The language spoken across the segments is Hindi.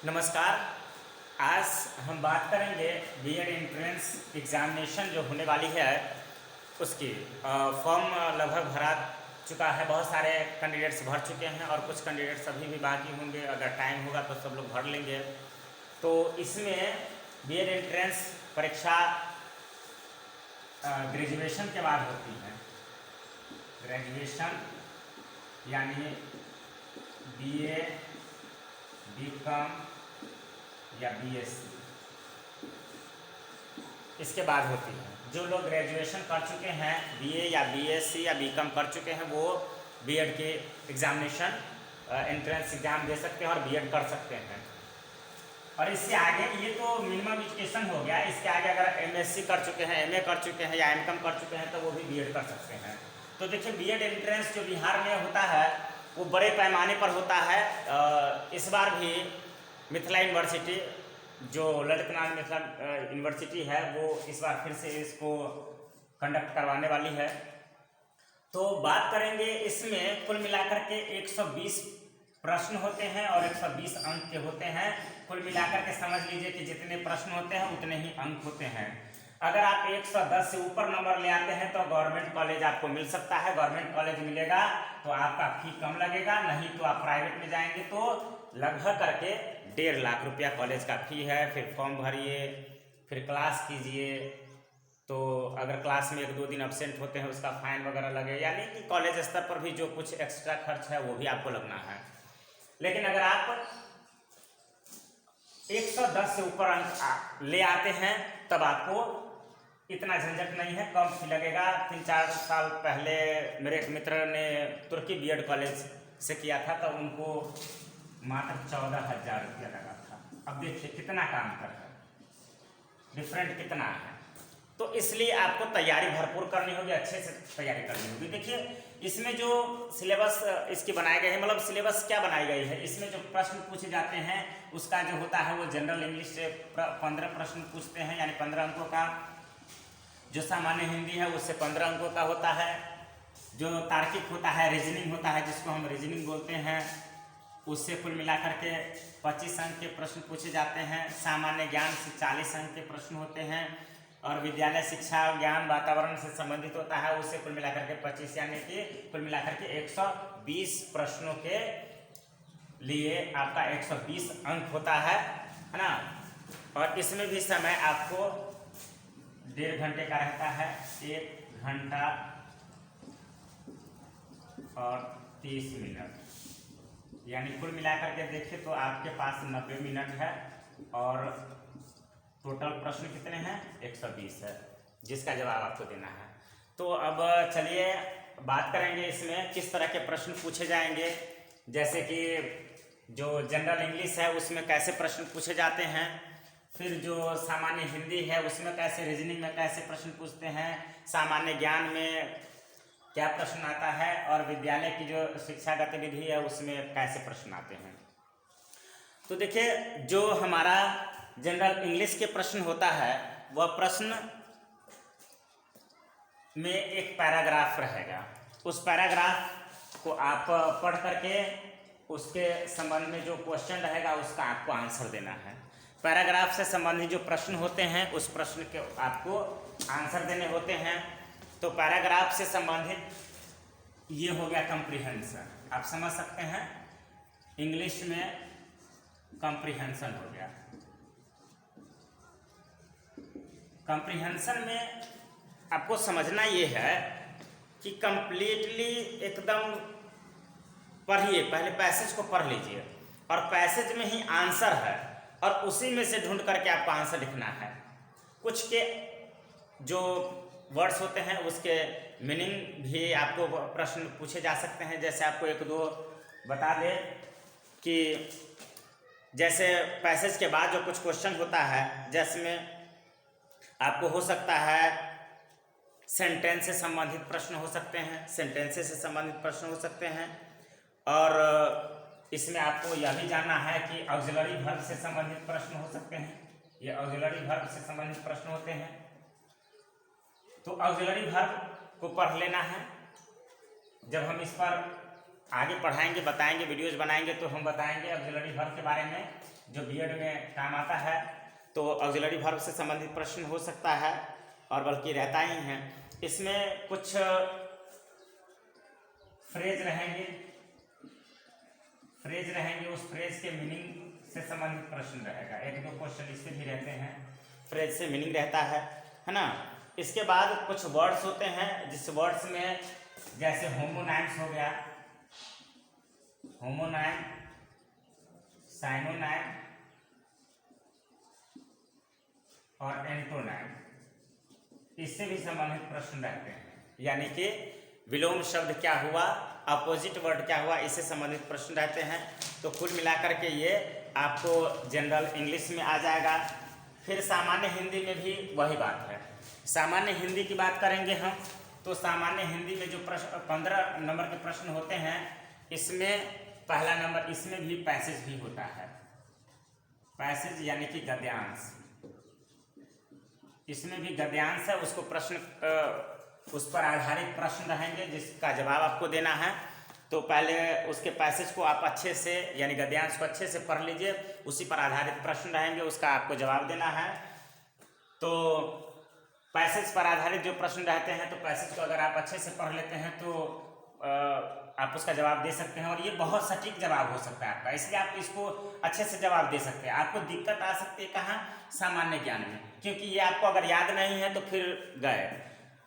नमस्कार। आज हम बात करेंगे बीएड एंट्रेंस एग्जामिनेशन जो होने वाली है उसकी फॉर्म लगभग भरा चुका है। बहुत सारे कैंडिडेट्स भर चुके हैं और कुछ कैंडिडेट्स अभी भी बाकी होंगे। अगर टाइम होगा तो सब लोग भर लेंगे। तो इसमें बीएड एंट्रेंस परीक्षा ग्रेजुएशन के बाद होती है। ग्रेजुएशन यानी बीए, बीकॉम या बीएससी इसके बाद होती है। जो लोग ग्रेजुएशन कर चुके हैं, बीए या बीएससी या बीकॉम कर चुके हैं, वो बीएड के एग्जामिनेशन एंट्रेंस एग्जाम दे सकते हैं और बीएड कर सकते हैं। और इससे आगे ये तो मिनिमम एजुकेशन हो गया। इसके आगे अगर एमएससी कर चुके हैं, एमए कर चुके हैं या एमकॉम कर चुके हैं तो वो भी बीएड कर सकते हैं। तो देखिए, बीएड एंट्रेंस जो बिहार में होता है वो बड़े पैमाने पर होता है। इस बार भी मिथिला यूनिवर्सिटी, जो ललित नारायण मिथिला यूनिवर्सिटी है, वो इस बार फिर से इसको कंडक्ट करवाने वाली है। तो बात करेंगे, इसमें कुल मिलाकर के 120 प्रश्न होते हैं और 120 अंक के होते हैं। कुल मिलाकर के समझ लीजिए कि जितने प्रश्न होते हैं उतने ही अंक होते हैं। अगर आप 110 से ऊपर नंबर ले आते हैं तो गवर्नमेंट कॉलेज आपको मिल सकता है। गवर्नमेंट कॉलेज मिलेगा तो आपका फी कम लगेगा, नहीं तो आप प्राइवेट में जाएंगे तो लगभग करके 1.5 लाख रुपया कॉलेज का फी है। फिर फॉर्म भरिए, फिर क्लास कीजिए, तो अगर क्लास में 1-2 दिन अब्सेंट होते हैं उसका फाइन वगैरह लगे, यानी कि कॉलेज स्तर पर भी जो कुछ एक्स्ट्रा खर्च है वो भी आपको लगना है। लेकिन अगर आप 110 से ऊपर अंक ले आते हैं तब आपको इतना झंझट नहीं है, कम फी लगेगा। 3-4 साल पहले मेरे एक मित्र ने तुर्की बीएड कॉलेज से किया था तो उनको मात्र 14,000 रुपया लगा था। अब देखिए कितना का अंतर है, डिफरेंट कितना है। तो इसलिए आपको तैयारी भरपूर करनी होगी, अच्छे से तैयारी करनी होगी। देखिए, इसमें जो सिलेबस इसकी बनाई गई है, मतलब सिलेबस क्या बनाई गई है, इसमें जो प्रश्न पूछे जाते हैं उसका जो होता है वो जनरल इंग्लिश से 15 प्रश्न पूछते हैं, यानी 15 अंकों का। जो सामान्य हिंदी है उससे 15 अंकों का होता है। जो तार्किक होता है, रीजनिंग होता है, जिसको हम रीजनिंग बोलते हैं, उससे कुल मिलाकर के 25 अंक के प्रश्न पूछे जाते हैं। सामान्य ज्ञान से 40 अंक के प्रश्न होते हैं और विद्यालय शिक्षा ज्ञान वातावरण से संबंधित होता है, उससे कुल मिलाकर के 25, यानी कि कुल मिलाकर के 120 प्रश्नों के लिए आपका 120 अंक होता है ना। और इसमें भी समय आपको 1.5 घंटे का रहता है, 1 घंटा और 30 मिनट, यानी कुल मिलाकर के देखें तो आपके पास 90 मिनट है और टोटल प्रश्न कितने हैं, 120 है, जिसका जवाब आपको देना है। तो अब चलिए बात करेंगे इसमें किस तरह के प्रश्न पूछे जाएंगे। जैसे कि जो जनरल इंग्लिश है उसमें कैसे प्रश्न पूछे जाते हैं, फिर जो सामान्य हिंदी है उसमें कैसे, रीजनिंग में कैसे प्रश्न पूछते हैं, सामान्य ज्ञान में क्या प्रश्न आता है, और विद्यालय की जो शिक्षा गतिविधि है उसमें कैसे प्रश्न आते हैं। तो देखिए, जो हमारा जनरल इंग्लिश के प्रश्न होता है वह प्रश्न में एक पैराग्राफ रहेगा। उस पैराग्राफ को आप पढ़ करके उसके संबंध में जो क्वेश्चन रहेगा उसका आपको आंसर देना है। पैराग्राफ से संबंधित जो प्रश्न होते हैं उस प्रश्न के आपको आंसर देने होते हैं। तो पैराग्राफ से संबंधित ये हो गया कॉम्प्रिहेंशन, आप समझ सकते हैं, इंग्लिश में कॉम्प्रिहेंशन हो गया। कॉम्प्रिहेंशन में आपको समझना ये है कि कंप्लीटली एकदम पढ़िए, पहले पैसेज को पढ़ लीजिए और पैसेज में ही आंसर है और उसी में से ढूंढ करके आपको आंसर लिखना है। कुछ के जो वर्ड्स होते हैं उसके मीनिंग भी आपको प्रश्न पूछे जा सकते हैं। जैसे आपको 1-2 बता दे कि जैसे पैसेज के बाद जो कुछ क्वेश्चन होता है, जिसमें आपको हो सकता है सेंटेंस से संबंधित प्रश्न हो सकते हैं, सेंटेंसेस से संबंधित प्रश्न हो सकते हैं, और इसमें आपको यह भी जानना है कि ऑक्सिलरी वर्ब से संबंधित प्रश्न हो सकते हैं। ये ऑक्सिलरी वर्ब से संबंधित प्रश्न होते हैं। तो ऑक्सिलरी वर्ब को पढ़ लेना है। जब हम इस पर आगे पढ़ाएंगे, बताएंगे, वीडियोज बनाएंगे तो हम बताएंगे ऑक्सिलरी वर्ब के बारे में जो बीएड में काम आता है। तो ऑक्सिलरी वर्ब से संबंधित प्रश्न हो सकता है और बल्कि रहता ही है। इसमें कुछ फ्रेज रहेंगे, उस फ्रेज के मीनिंग से संबंधित प्रश्न रहेगा। एक दो क्वेश्चन इससे भी रहते हैं, फ्रेज से मीनिंग रहता है ना। इसके बाद कुछ वर्ड्स होते हैं जिस वर्ड्स में जैसे होमोनाइम्स हो गया, होमोनाइम, साइनोनाइम और एंटोनाइम, इससे भी संबंधित प्रश्न रहते हैं। यानी कि विलोम शब्द क्या हुआ, अपोजिट वर्ड क्या हुआ, इससे संबंधित प्रश्न रहते हैं। तो कुल मिलाकर के ये आपको जनरल इंग्लिश में आ जाएगा। फिर सामान्य हिंदी में भी वही बात है। सामान्य हिंदी की बात करेंगे हम, तो सामान्य हिंदी में जो प्रश्न 15 नंबर के प्रश्न होते हैं, इसमें पहला नंबर, इसमें भी पैसेज भी होता है। पैसेज यानी कि गद्यांश, इसमें भी गद्यांश है। उसको प्रश्न उस पर आधारित प्रश्न रहेंगे जिसका जवाब आपको देना है। तो पहले उसके पैसेज को आप अच्छे से यानी गद्यांश को अच्छे से पढ़ लीजिए, उसी पर आधारित प्रश्न रहेंगे, उसका आपको जवाब देना है। तो पैसेज पर आधारित जो प्रश्न रहते हैं, तो पैसेज को अगर आप अच्छे से पढ़ लेते हैं तो आप उसका जवाब दे सकते हैं। और ये बहुत सटीक जवाब हो सकता है आपका, इसलिए आप इसको अच्छे से जवाब दे सकते हैं। आपको दिक्कत आ सकती है कहाँ, सामान्य ज्ञान में, क्योंकि ये आपको अगर याद नहीं है तो फिर गए।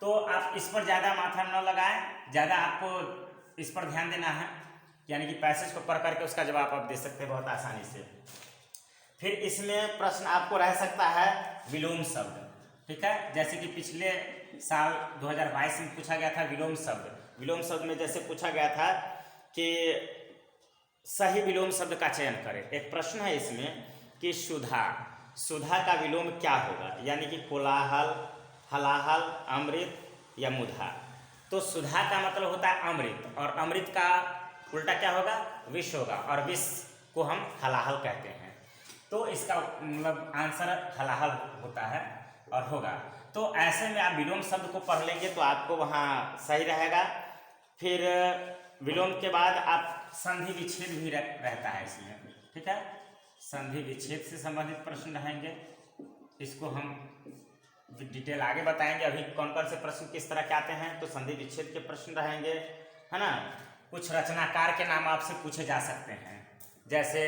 तो आप इस पर ज़्यादा माथा न लगाएं, ज़्यादा आपको इस पर ध्यान देना है, यानी कि पैसेज को पढ़ करके उसका जवाब आप दे सकते हैं बहुत आसानी से। फिर इसमें प्रश्न आपको रह सकता है विलोम शब्द, ठीक है। जैसे कि पिछले साल 2022 में पूछा गया था विलोम शब्द। विलोम शब्द में जैसे पूछा गया था कि सही विलोम शब्द का चयन करें। एक प्रश्न है इसमें कि सुधा, सुधा का विलोम क्या होगा, यानी कि कोलाहल, हलाहल, अमृत या मुधा। तो सुधा का मतलब होता है अमृत, और अमृत का उल्टा क्या होगा, विष होगा, और विष को हम हलाहल कहते हैं। तो इसका मतलब आंसर हलाहल होता है और होगा। तो ऐसे में आप विलोम शब्द को पढ़ लेंगे तो आपको वहाँ सही रहेगा। फिर विलोम के बाद आप संधि विच्छेद भी रहता है इसमें, ठीक है। संधि विच्छेद से संबंधित प्रश्न रहेंगे, इसको हम डिटेल आगे बताएंगे। अभी कौन कौन से प्रश्न किस तरह के आते हैं, तो संधि विच्छेद के प्रश्न रहेंगे, है ना। कुछ रचनाकार के नाम आपसे पूछे जा सकते हैं, जैसे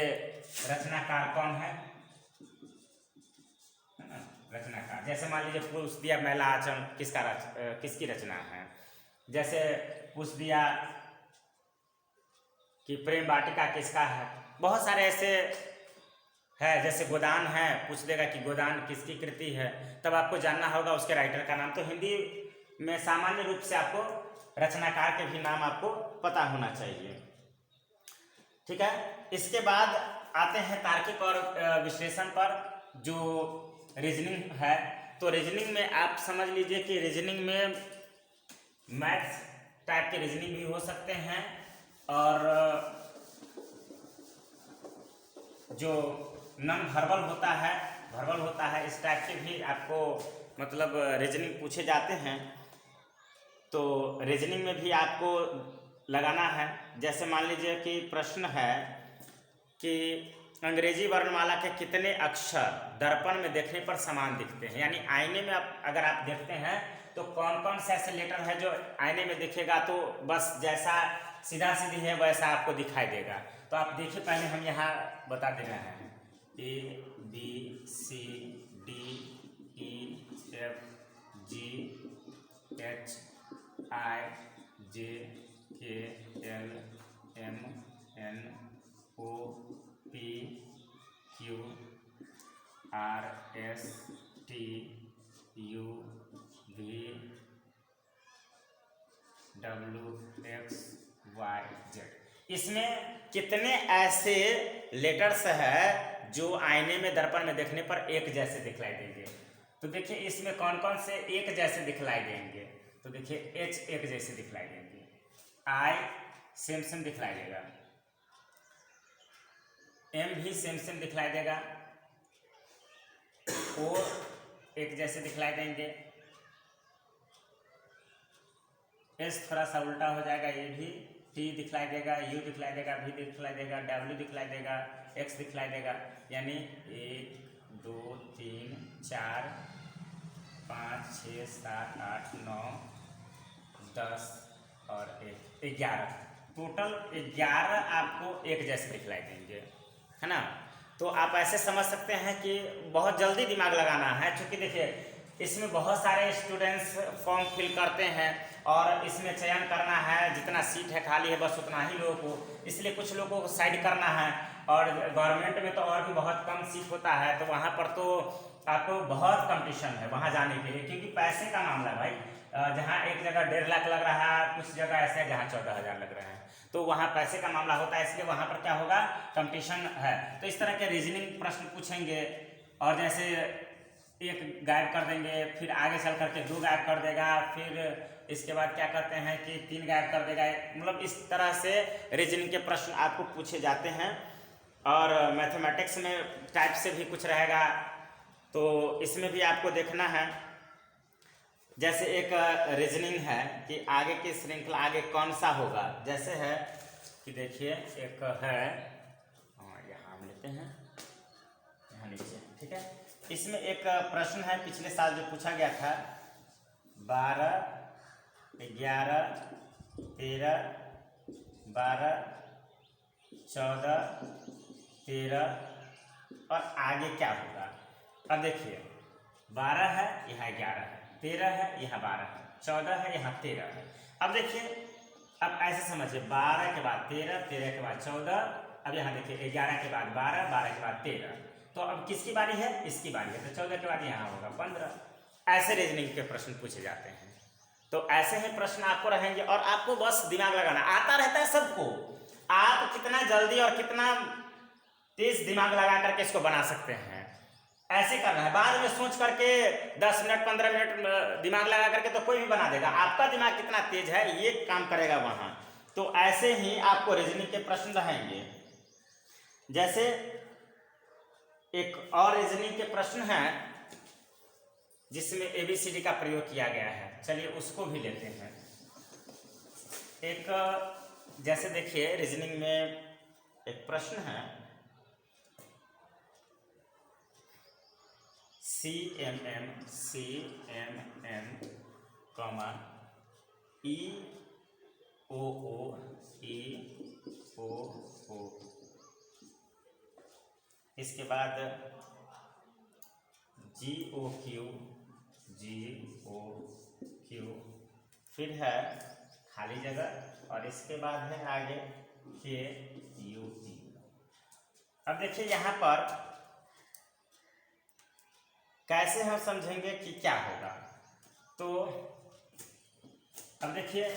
रचनाकार कौन है ना, रचनाकार जैसे मान लीजिए पूछ दिया मैला आचम किसकी रचना है। जैसे पूछ दिया कि प्रेम वाटिका किसका है। बहुत सारे ऐसे है, जैसे गोदान है, पूछ देगा कि गोदान किसकी कृति है, तब आपको जानना होगा उसके राइटर का नाम। तो हिंदी में सामान्य रूप से आपको रचनाकार के भी नाम आपको पता होना चाहिए, ठीक है। इसके बाद आते हैं तार्किक और विश्लेषण पर, जो रीजनिंग है। तो रीजनिंग में आप समझ लीजिए कि रीजनिंग में मैथ्स टाइप के रीजनिंग भी हो सकते हैं, और जो नॉन वर्बल होता है इस टाइप के भी आपको मतलब रीजनिंग पूछे जाते हैं। तो रीजनिंग में भी आपको लगाना है। जैसे मान लीजिए कि प्रश्न है कि अंग्रेजी वर्णमाला के कितने अक्षर दर्पण में देखने पर समान दिखते हैं, यानी आईने में अगर आप देखते हैं तो कौन कौन से ऐसे लेटर है जो आईने में दिखेगा तो बस जैसा सीधा सीधी है वैसा आपको दिखाई देगा। तो आप देखिए, पहले हम यहाँ बता दे रहे हैं ABCDEFGHIJ KLMNOPQRSTUVWXYZ। इसमें कितने ऐसे लेटर्स है जो आईने में दर्पण में देखने पर एक जैसे दिखलाई देंगे। तो देखिए इसमें कौन कौन से एक जैसे दिखलाई देंगे। तो देखिए H एक जैसे दिखलाई देंगे, I सेम सेम दिखलाई देगा, M भी सेम सेम दिखलाई देगा, O एक जैसे दिखलाई देंगे, S थोड़ा सा उल्टा हो जाएगा, ये भी टी दिखलाई देगा, यू दिखलाई देगा, वी दिखलाई देगा, डब्ल्यू दिखलाई देगा, एक्स दिखलाई देगा। यानी 1 2 3 4 5 6 7 8 9 10 और 11, टोटल 11 आपको एक जैसे दिखलाई देंगे, है ना। तो आप ऐसे समझ सकते हैं कि बहुत जल्दी दिमाग लगाना है, क्योंकि देखिए इसमें बहुत सारे स्टूडेंट्स फॉर्म फिल करते हैं और इसमें चयन करना है, जितना सीट है खाली है बस उतना ही लोगों को, इसलिए कुछ लोगों को साइड करना है। और गवर्नमेंट में तो और भी बहुत कम सीट होता है, तो वहाँ पर तो आपको बहुत कंपटीशन है वहाँ जाने के लिए, क्योंकि पैसे का मामला भाई। जहाँ एक जगह 1.5 लाख लग रहा है, कुछ जगह ऐसे है जहाँ 14,000 लग रहे हैं, तो वहाँ पैसे का मामला होता है, इसलिए वहाँ पर क्या होगा, कंपटीशन है। तो इस तरह के रीजनिंग प्रश्न पूछेंगे, और जैसे एक गायब कर देंगे, फिर आगे चल करके 2 गायब कर देगा, फिर इसके बाद क्या करते हैं कि 3 गायब कर देगा, मतलब इस तरह से रीजनिंग के प्रश्न आपको पूछे जाते हैं। और मैथमेटिक्स में टाइप से भी कुछ रहेगा, तो इसमें भी आपको देखना है। जैसे एक रीजनिंग है कि आगे की श्रृंखला आगे कौन सा होगा, जैसे है कि देखिए एक है, यहाँ हम लेते हैं, यहाँ नीचे, ठीक है। इसमें एक प्रश्न है पिछले साल जो पूछा गया था, 12 11 13 12 14 13 और आगे क्या होगा। अब देखिए 12 है, यहाँ 11 है, 13 है, यहाँ 12 है, 14 है, यहाँ 13 है। अब देखिए, अब ऐसे समझिए 12 के बाद 13, 13 के बाद 14, अब यहाँ देखिए 11 के बाद 12, 12 के बाद 13, तो अब किसकी बारी है, इसकी बारी है, तो 14 के बाद यहाँ होगा 15। ऐसे रीजनिंग के प्रश्न पूछे जाते हैं। तो ऐसे ही प्रश्न आपको रहेंगे और आपको बस दिमाग लगाना आता रहता है सबको। आप कितना जल्दी और कितना तेज दिमाग लगा करके इसको बना सकते हैं, ऐसे करना है। बाद में सोच करके 10 मिनट 15 मिनट दिमाग लगा करके तो कोई भी बना देगा, आपका दिमाग कितना तेज है ये काम करेगा वहां। तो ऐसे ही आपको रीजनिंग के प्रश्न रहेंगे। जैसे एक और रीजनिंग के प्रश्न है जिसमें ABCD का प्रयोग किया गया है, चलिए उसको भी लेते हैं। एक जैसे देखिए रीजनिंग में एक प्रश्न है, CMM कॉमा EOO इसके बाद GOQ फिर है खाली जगह और इसके बाद है आगे KUT। अब देखिए यहाँ पर कैसे हम समझेंगे कि क्या होगा। तो अब देखिए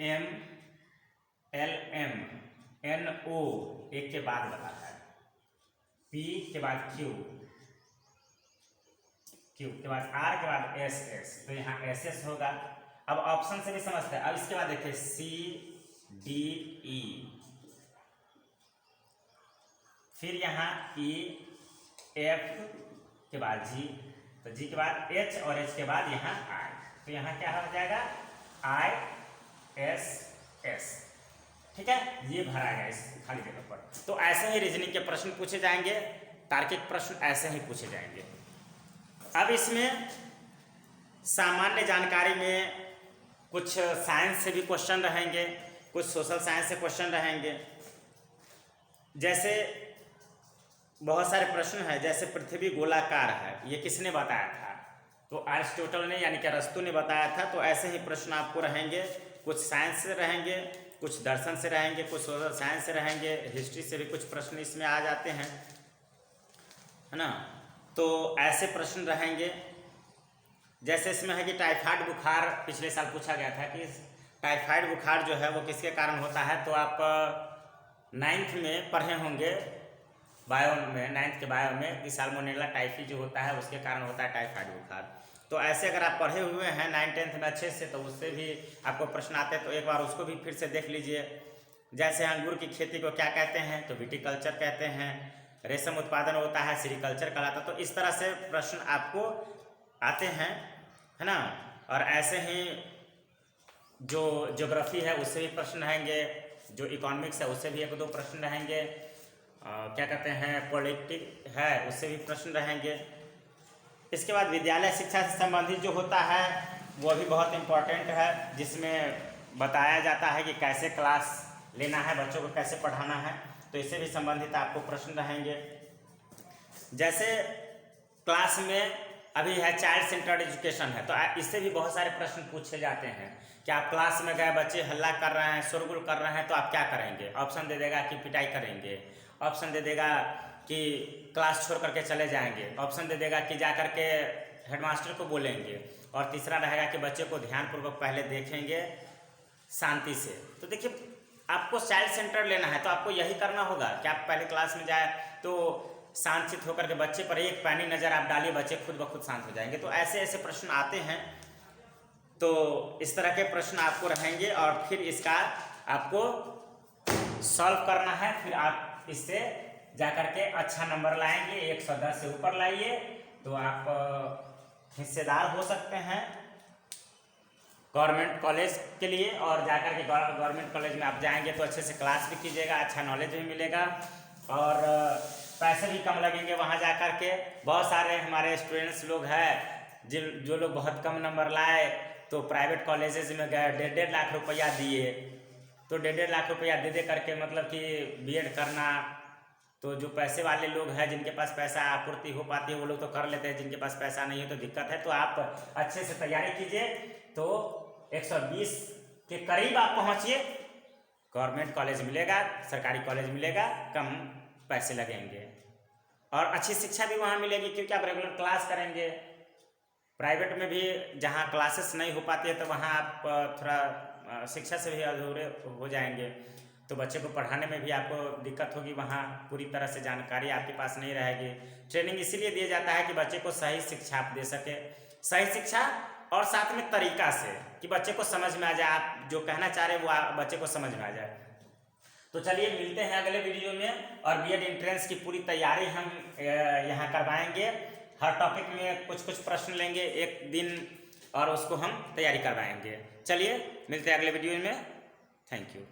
MLM NO एक के बाद बता है, P के बाद Q के बाद R के बाद SS, तो यहाँ SS होगा। अब ऑप्शन से भी समझते हैं। अब इसके बाद देखिए CDE, फिर यहाँ EF के बाद G, तो G के बाद H और H के बाद यहाँ I, तो यहाँ क्या हो जाएगा ISS, ठीक है। ये भरा गया इस खाली जगह पर। तो ऐसे ही रीजनिंग के प्रश्न पूछे जाएंगे, तार्किक प्रश्न ऐसे ही पूछे जाएंगे। अब इसमें सामान्य जानकारी में कुछ साइंस से भी क्वेश्चन रहेंगे, कुछ सोशल साइंस से क्वेश्चन रहेंगे। जैसे बहुत सारे प्रश्न हैं, जैसे पृथ्वी गोलाकार है, ये किसने बताया था, तो अरिस्टोटल ने यानी कि अरस्तु ने बताया था। तो ऐसे ही प्रश्न आपको रहेंगे, कुछ साइंस से रहेंगे, कुछ दर्शन से रहेंगे, कुछ सोशल साइंस से रहेंगे, हिस्ट्री से भी कुछ प्रश्न इसमें आ जाते हैं, है ना। तो ऐसे प्रश्न रहेंगे। जैसे इसमें है कि टाइफाइड बुखार पिछले साल पूछा गया था कि टाइफाइड बुखार जो है वो किसके कारण होता है, तो आप 9th में पढ़े होंगे बायो में, 9th के बायो में कि साल्मोनेला टाइफी जो होता है उसके कारण होता है टाइफाइड बुखार। तो ऐसे अगर आप पढ़े हुए हैं 9th-10th में अच्छे से, तो उससे भी आपको प्रश्न आते हैं, तो एक बार उसको भी फिर से देख लीजिए। जैसे अंगूर की खेती को क्या कहते हैं, तो विटिकल्चर कहते हैं। रेशम उत्पादन होता है सेरिकल्चर कहलाता है। तो इस तरह से प्रश्न आपको आते हैं, है ना। और ऐसे ही जो ज्योग्राफी है उससे भी प्रश्न रहेंगे, जो इकोनॉमिक्स है उससे भी 1-2 प्रश्न रहेंगे, क्या कहते हैं पॉलिटिक है उससे भी प्रश्न रहेंगे। इसके बाद विद्यालय शिक्षा से संबंधित जो होता है वो भी बहुत इम्पोर्टेंट है, जिसमें बताया जाता है कि कैसे क्लास लेना है, बच्चों को कैसे पढ़ाना है, तो इससे भी संबंधित आपको प्रश्न रहेंगे। जैसे क्लास में अभी है चाइल्ड सेंटर्ड एजुकेशन है, तो इससे भी बहुत सारे प्रश्न पूछे जाते हैं कि आप क्लास में गए, बच्चे हल्ला कर रहे हैं, शोरगुल कर रहे हैं, तो आप क्या करेंगे। ऑप्शन दे देगा कि पिटाई करेंगे, ऑप्शन दे देगा कि क्लास छोड़ करके चले जाएंगे, ऑप्शन दे देगा कि जा करके हेडमास्टर को बोलेंगे, और तीसरा रहेगा कि बच्चे को ध्यानपूर्वक पहले देखेंगे शांति से। तो देखिए आपको चाइल्ड सेंटर लेना है तो आपको यही करना होगा कि आप पहले क्लास में जाए तो शांतचित होकर के बच्चे पर एक पैनी नज़र आप डालिए, बच्चे खुद ब खुद शांत हो जाएंगे। तो ऐसे ऐसे प्रश्न आते हैं, तो इस तरह के प्रश्न आपको रहेंगे और फिर इसका आपको सॉल्व करना है, फिर आप इससे जाकर के अच्छा नंबर लाएंगे, 110 से ऊपर लाइए तो आप हिस्सेदार हो सकते हैं गवर्नमेंट कॉलेज के लिए। और जाकर के गवर्नमेंट कॉलेज में आप जाएंगे तो अच्छे से क्लास भी कीजिएगा, अच्छा नॉलेज भी मिलेगा और पैसे भी कम लगेंगे वहाँ जा कर के। बहुत सारे हमारे स्टूडेंट्स लोग हैं जो लोग बहुत कम नंबर लाए तो प्राइवेट कॉलेजेस में गए, 1.5 लाख रुपया दिए, तो 1.5 लाख रुपया दे करके मतलब कि बीएड करना, तो जो पैसे वाले लोग हैं जिनके पास पैसा आपूर्ति हो पाती है वो लोग तो कर लेते हैं, जिनके पास पैसा नहीं है तो दिक्कत है। तो आप अच्छे से तैयारी कीजिए, तो 120 के करीब आप पहुँचिए, गवर्नमेंट कॉलेज मिलेगा, सरकारी कॉलेज मिलेगा, कम पैसे लगेंगे और अच्छी शिक्षा भी वहाँ मिलेगी क्योंकि आप रेगुलर क्लास करेंगे। प्राइवेट में भी जहाँ क्लासेस नहीं हो पाती है तो वहाँ आप थोड़ा शिक्षा से भी अधूरे हो जाएंगे, तो बच्चे को पढ़ाने में भी आपको दिक्कत होगी, वहाँ पूरी तरह से जानकारी आपके पास नहीं रहेगी। ट्रेनिंग इसीलिए दिया जाता है कि बच्चे को सही शिक्षा आप दे सके, सही शिक्षा और साथ में तरीका से कि बच्चे को समझ में आ जाए, आप जो कहना चाह रहे हैं वो बच्चे को समझ में आ जाए। तो चलिए मिलते हैं अगले वीडियो में, और बीएड एंट्रेंस की पूरी तैयारी हम यहाँ करवाएंगे। हर टॉपिक में कुछ कुछ प्रश्न लेंगे एक दिन और उसको हम तैयारी करवाएंगे। चलिए मिलते हैं अगले वीडियो में, थैंक यू।